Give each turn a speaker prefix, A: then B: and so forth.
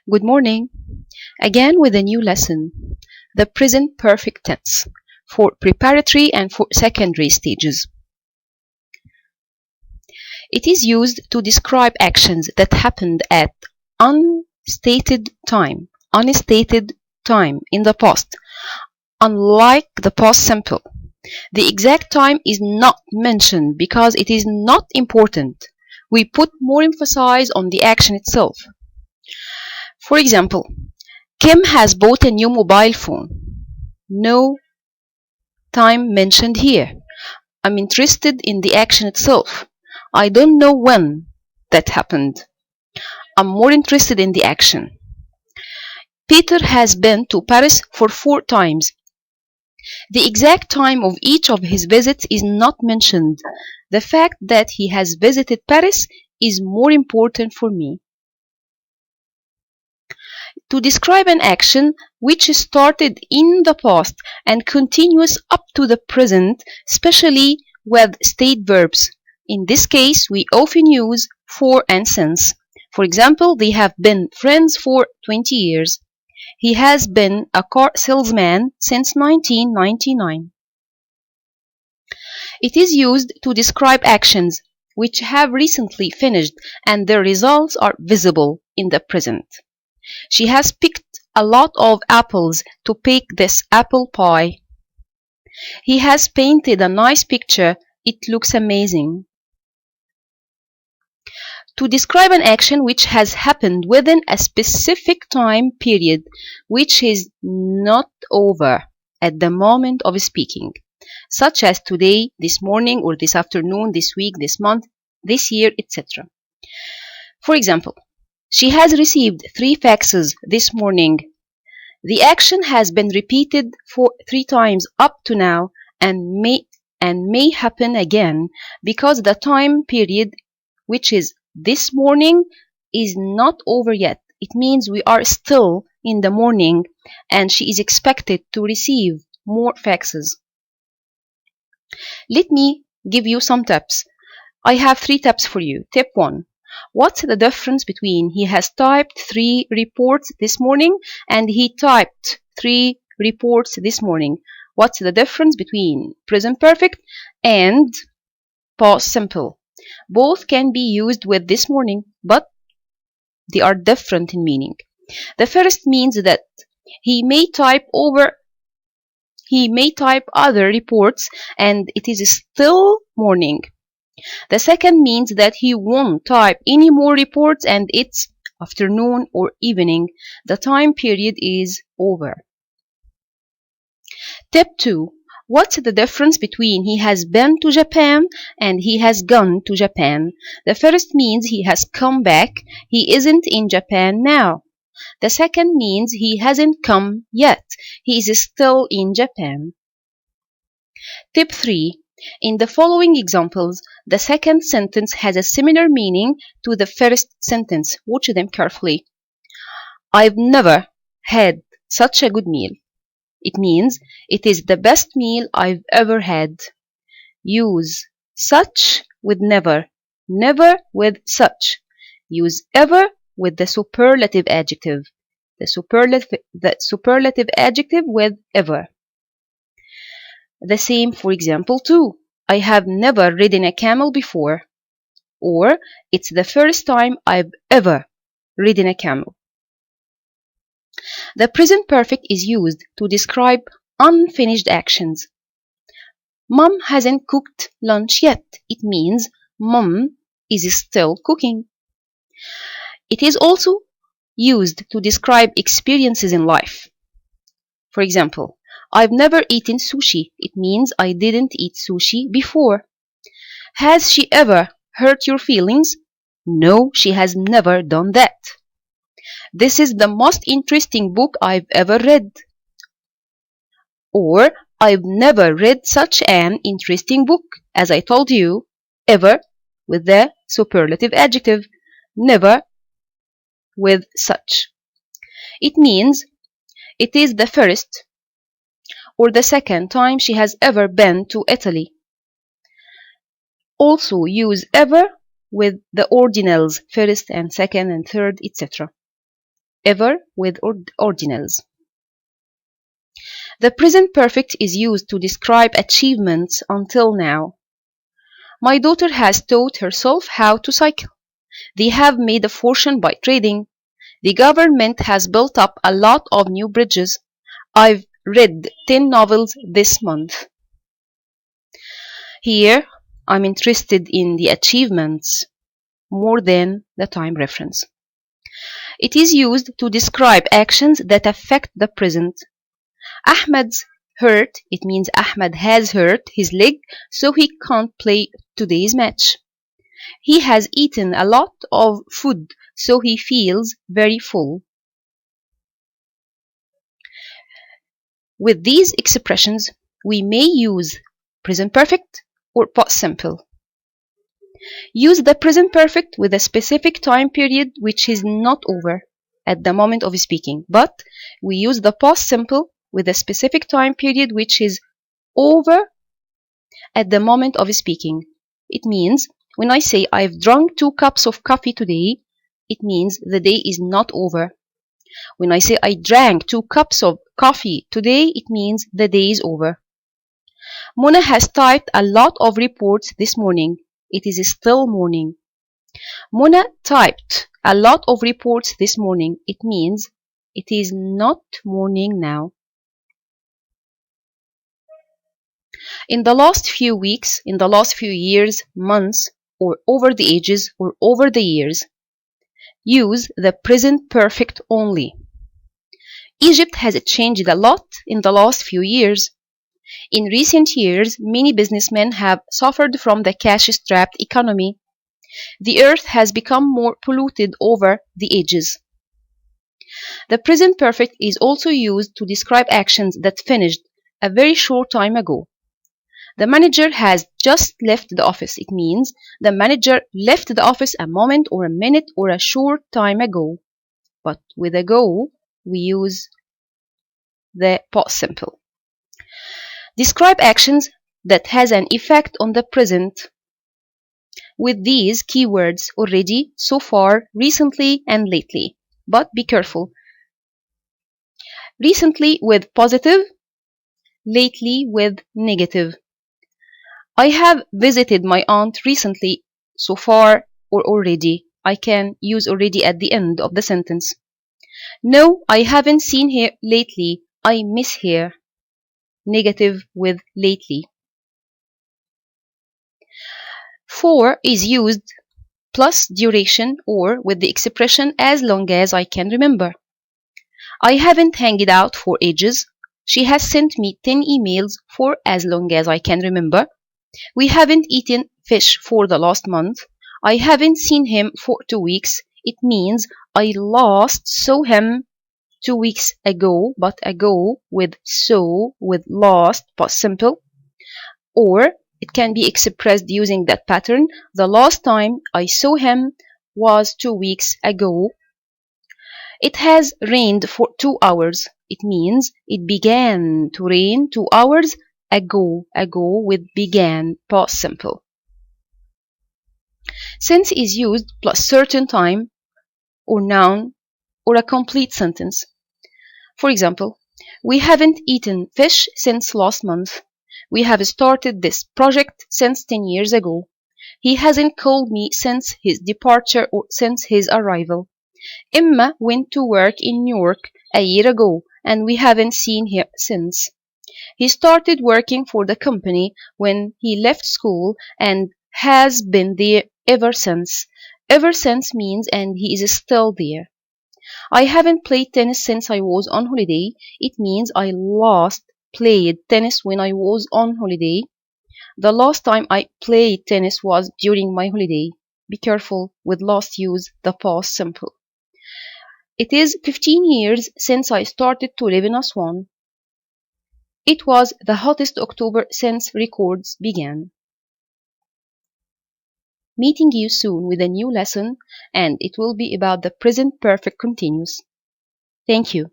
A: Good morning. Again with a new lesson, the present perfect tense for preparatory and for secondary stages. It is used to describe actions that happened at unstated time in the past, unlike the past simple. The exact time is not mentioned because it is not important. We put more emphasis on the action itself. For example, Kim has bought a new mobile phone. No time mentioned here. I'm interested in the action itself. I don't know when that happened. I'm more interested in the action. Peter has been to Paris for 4 times. The exact time of each of his visits is not mentioned. The fact that he has visited Paris is more important for me. To describe an action which started in the past and continues up to the present, especially with state verbs. In this case, we often use for and since. For example, they have been friends for 20 years. He has been a car salesman since 1999. It is used to describe actions which have recently finished and their results are visible in the present. She has picked a lot of apples to bake this apple pie. He has painted a nice picture. It looks amazing. To describe an action which has happened within a specific time period, which is not over at the moment of speaking, such as today, this morning, or this afternoon, this week, this month, this year, etc. For example, she has received 3 faxes this morning. The action has been repeated for 3 times up to now and may happen again because the time period, which is this morning, is not over yet. It means we are still in the morning and she is expected to receive more faxes. Let me give you some tips. I have 3 tips for you. Tip 1. What's the difference between he has typed 3 reports this morning and he typed 3 reports this morning? What's the difference between present perfect and past simple? Both can be used with this morning, but they are different in meaning. The first means that he may type other reports and it is still morning. The second means that he won't type any more reports and it's afternoon or evening. The time period is over. Tip 2. What's the difference between he has been to Japan and he has gone to Japan? The first means he has come back. He isn't in Japan now. The second means he hasn't come yet. He is still in Japan. Tip 3. In the following examples, the second sentence has a similar meaning to the first sentence. Watch them carefully. I've never had such a good meal. It means it is the best meal I've ever had. Use such with never, never with such. Use ever with the superlative adjective. The superlative adjective with ever. The same for example 2. I have never ridden a camel before. Or, it's the first time I've ever ridden a camel. The present perfect is used to describe unfinished actions. Mom hasn't cooked lunch yet. It means Mom is still cooking. It is also used to describe experiences in life. For example, I've never eaten sushi. It means I didn't eat sushi before. Has she ever hurt your feelings? No, she has never done that. This is the most interesting book I've ever read. Or, I've never read such an interesting book. As I told you, ever with the superlative adjective, never with such. It means it is the first or the second time she has ever been to Italy. Also use ever with the ordinals, first and second and third, etc. ever with ordinals. The present perfect is used to describe achievements until now. My daughter has taught herself how to cycle. They have made a fortune by trading. The government has built up a lot of new bridges. I've read 10 novels this month. Here, I'm interested in the achievements more than the time reference. It is used to describe actions that affect the present. Ahmed's hurt, it means Ahmed has hurt his leg, so he can't play today's match. He has eaten a lot of food, so he feels very full. With these expressions, we may use present perfect or past simple. Use the present perfect with a specific time period which is not over at the moment of speaking, but we use the past simple with a specific time period which is over at the moment of speaking. It means when I say I've drunk 2 cups of coffee today, it means the day is not over. When I say I drank 2 cups of coffee today, it means the day is over. Mona has typed a lot of reports this morning. It is still morning. Mona typed a lot of reports this morning. It means it is not morning now. In the last few weeks, in the last few years, months, or over the ages, or over the years, use the present perfect only. Egypt has changed a lot in the last few years. In recent years, many businessmen have suffered from the cash-strapped economy. The earth has become more polluted over the ages. The present perfect is also used to describe actions that finished a very short time ago. The manager has just left the office. It means the manager left the office a moment or a minute or a short time ago. But with ago, we use the past simple. Describe actions that has an effect on the present with these keywords already, so far, recently, and lately. But be careful. Recently with positive, lately with negative. I have visited my aunt recently, so far, or already. I can use already at the end of the sentence. No, I haven't seen her lately. I miss her. Negative with lately. For is used plus duration or with the expression as long as I can remember. I haven't hanged out for ages. She has sent me 10 emails for as long as I can remember. We haven't eaten fish for the last month. I haven't seen him for 2 weeks. It means I last saw him 2 weeks ago, but ago with so, with last, past simple. Or it can be expressed using that pattern. The last time I saw him was 2 weeks ago. It has rained for 2 hours. It means it began to rain 2 hours ago with began, past simple. Since is used plus certain time or noun or a complete sentence. For example, we haven't eaten fish since last month. We have started this project since 10 years ago. He hasn't called me since his departure or since his arrival. Emma went to work in New York a year ago and we haven't seen him since. He started working for the company when he left school and has been there ever since. Ever since means and he is still there. I haven't played tennis since I was on holiday. It means I last played tennis when I was on holiday. The last time I played tennis was during my holiday. Be careful with last use the past simple. It is 15 years since I started to live in Aswan. It was the hottest October since records began. Meeting you soon with a new lesson, and it will be about the present perfect continuous. Thank you.